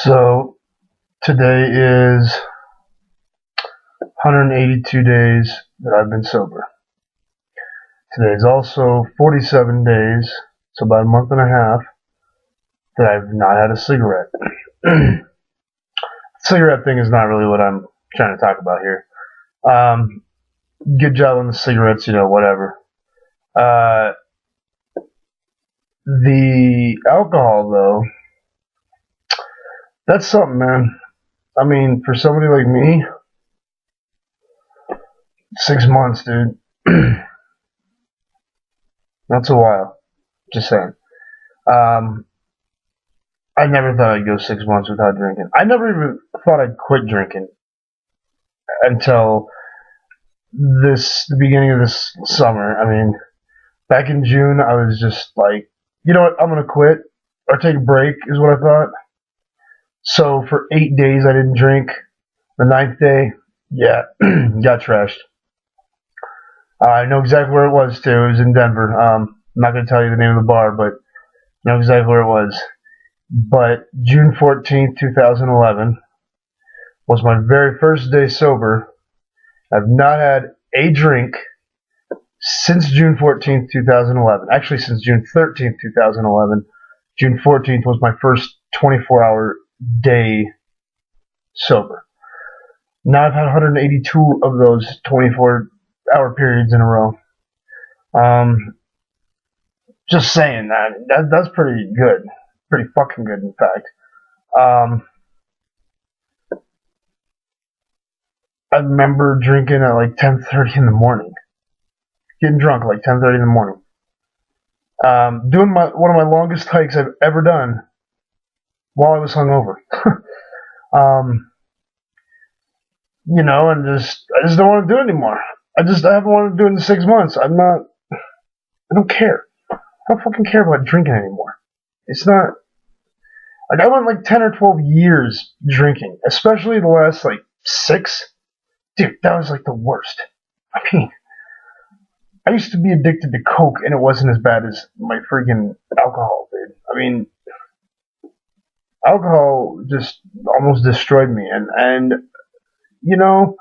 So today is 182 days that I've been sober. Today is also 47 days, so about a month and a half, that I've not had a cigarette. Cigarette thing is not really what I'm trying to talk about here. Um, Good job on the cigarettes, whatever. Uh, the alcohol, though, that's something, man. I mean, for somebody like me, 6 months, dude. That's a while. Just saying. Um, I never thought I'd go 6 months without drinking. I never even thought I'd quit drinking until the beginning of this summer. I mean, back in June, I was just like, you know what, I'm gonna quit or take a break, is what I thought. So for 8 days, I didn't drink. The ninth day, yeah, got trashed. I know exactly where it was too. It was in Denver. I'm not gonna tell you the name of the bar, but I know exactly where it was. But June 14th, 2011 was my very first day sober. I've not had a drink since June 14th, 2011. Actually, since June 13th, 2011. June 14th was my first 24-hour day sober. Now I've had 182 of those 24-hour periods in a row. Just saying that's pretty good. Pretty fucking good, in fact. Um, I remember drinking at like 10:30 in the morning. Getting drunk at like 10:30 in the morning. Doing one of my longest hikes I've ever done while I was hungover. um, and I just don't want to do it anymore. I haven't wanted to do it in 6 months. I don't care. I don't fucking care about drinking anymore. It's not, like, I went like 10 or 12 years drinking, especially the last like 6. Dude, that was like the worst. I mean, I used to be addicted to Coke, and it wasn't as bad as my freaking alcohol, dude. I mean, alcohol just almost destroyed me, and you know,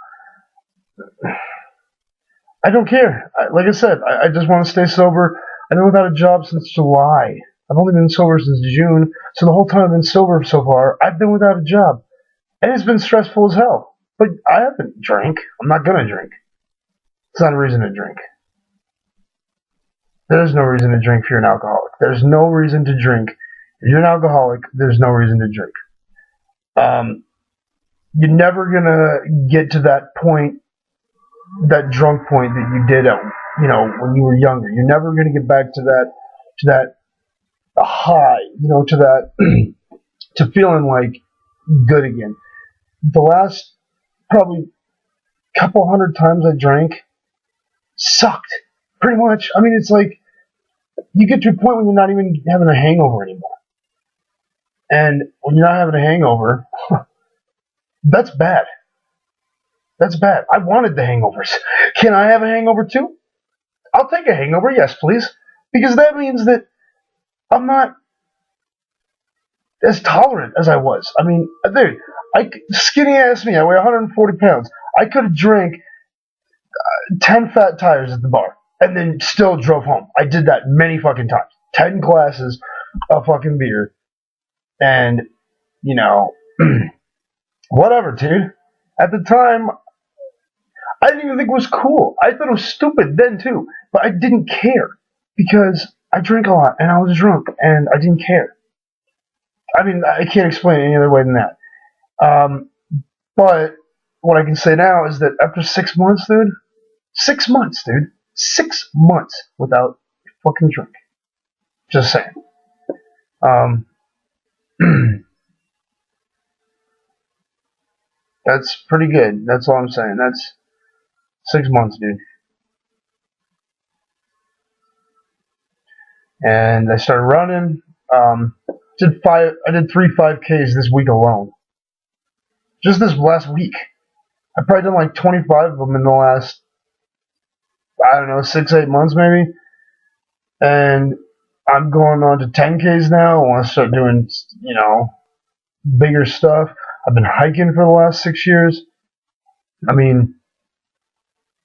I don't care. Like I said, I just want to stay sober. I've been without a job since July. I've only been sober since June, so the whole time I've been sober so far, I've been without a job, and it's been stressful as hell. But I haven't drank. I'm not gonna drink. It's not a reason to drink. There's no reason to drink if you're an alcoholic. There's no reason to drink. If you're an alcoholic, there's no reason to drink. Um, you're never gonna get to that point, that drunk point that you did at, when you were younger. You're never gonna get back to that high, to that, to feeling like good again. The last probably couple hundred times I drank sucked, pretty much. I mean, it's like you get to a point when you're not even having a hangover anymore. And when you're not having a hangover, that's bad. That's bad. I wanted the hangovers. Can I have a hangover too? I'll take a hangover, yes, please. Because that means that I'm not as tolerant as I was. I mean, dude, skinny ass me, I weigh 140 pounds. I could have drank 10 fat tires at the bar and then still drove home. I did that many fucking times. 10 glasses of fucking beer. And, whatever, dude. At the time, I didn't even think it was cool. I thought it was stupid then, too. But I didn't care because I drank a lot and I was drunk and I didn't care. I mean, I can't explain it any other way than that. But what I can say now is that after 6 months, dude, 6 months, dude, 6 months without fucking drink. Just saying. That's pretty good. That's all I'm saying. That's 6 months, dude. And I started running. I did 3 5Ks this week alone. Just this last week. I probably done like 25 of them in the last, I don't know, 6, 8 months maybe. And I'm going on to 10Ks now. I want to start doing, bigger stuff. I've been hiking for the last 6 years. I mean,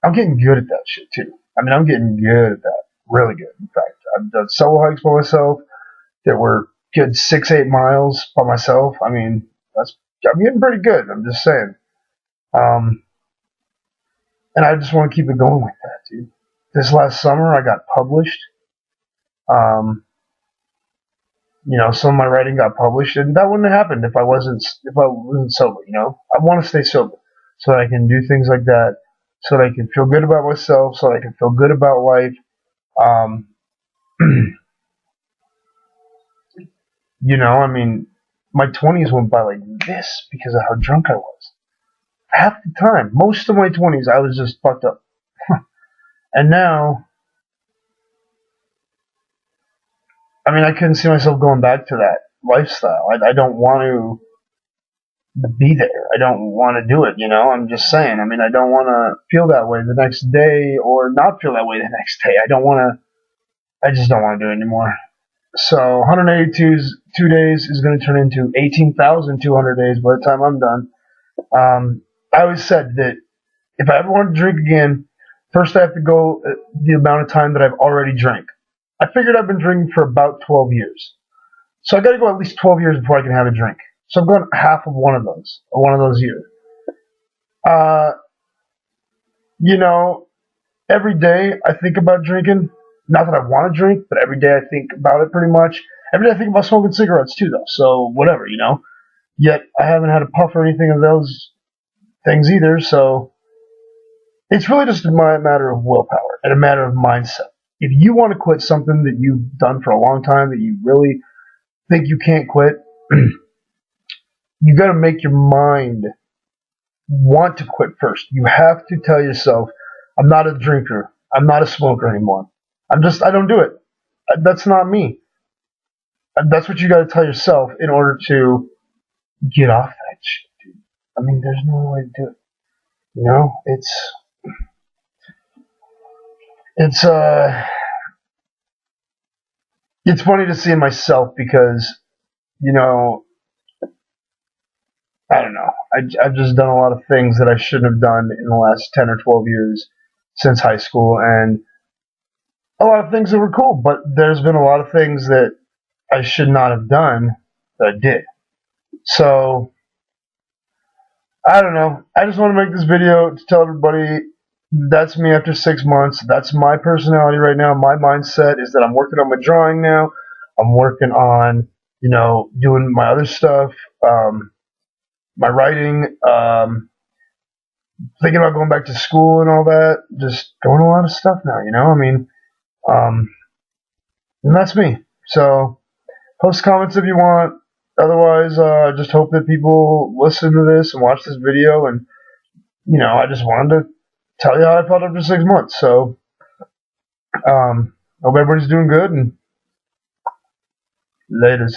I'm getting good at that shit too. I mean, I'm getting good at that. Really good, in fact. I've done solo hikes by myself that were good 6-8 miles by myself. I mean, I'm getting pretty good. I'm just saying. Um, and I just want to keep it going like that, dude. This last summer, I got published. Um, some of my writing got published, and that wouldn't have happened if I wasn't sober. I want to stay sober so that I can do things like that, so that I can feel good about myself, so that I can feel good about life. Um, I mean, my 20s went by like this because of how drunk I was. Half the time, most of my 20s, I was just fucked up. And now, I mean, I couldn't see myself going back to that lifestyle. I don't want to be there. I don't want to do it, I'm just saying. I mean, I don't want to feel that way the next day or not feel that way the next day. I just don't want to do it anymore. So 182 days is going to turn into 18,200 days by the time I'm done. I always said that if I ever want to drink again, first I have to go the amount of time that I've already drank. I figured I've been drinking for about 12 years. So I got to go at least 12 years before I can have a drink. So I'm going half of one of those years. Every day I think about drinking. Not that I want to drink, but every day I think about it pretty much. Every day I think about smoking cigarettes too, though. So whatever, Yet I haven't had a puff or anything of those things either. So it's really just a matter of willpower and a matter of mindset. If you want to quit something that you've done for a long time that you really think you can't quit, you got to make your mind want to quit first. You have to tell yourself, I'm not a drinker. I'm not a smoker anymore. I don't do it. That's not me. That's what you got to tell yourself in order to get off that shit, dude. I mean, there's no way to do it. It's funny to see in myself because, I don't know. I've just done a lot of things that I shouldn't have done in the last 10 or 12 years since high school, and a lot of things that were cool, but there's been a lot of things that I should not have done that I did. So, I don't know. I just want to make this video to tell everybody that's me after 6 months. That's my personality right now. My mindset is that I'm working on my drawing now. I'm working on, doing my other stuff, my writing, thinking about going back to school and all that. Just doing a lot of stuff now, I mean, and that's me. So, post comments if you want. Otherwise, I just hope that people listen to this and watch this video. And, I just wanted to tell you how I felt after 6 months. So, hope everybody's doing good. And laters.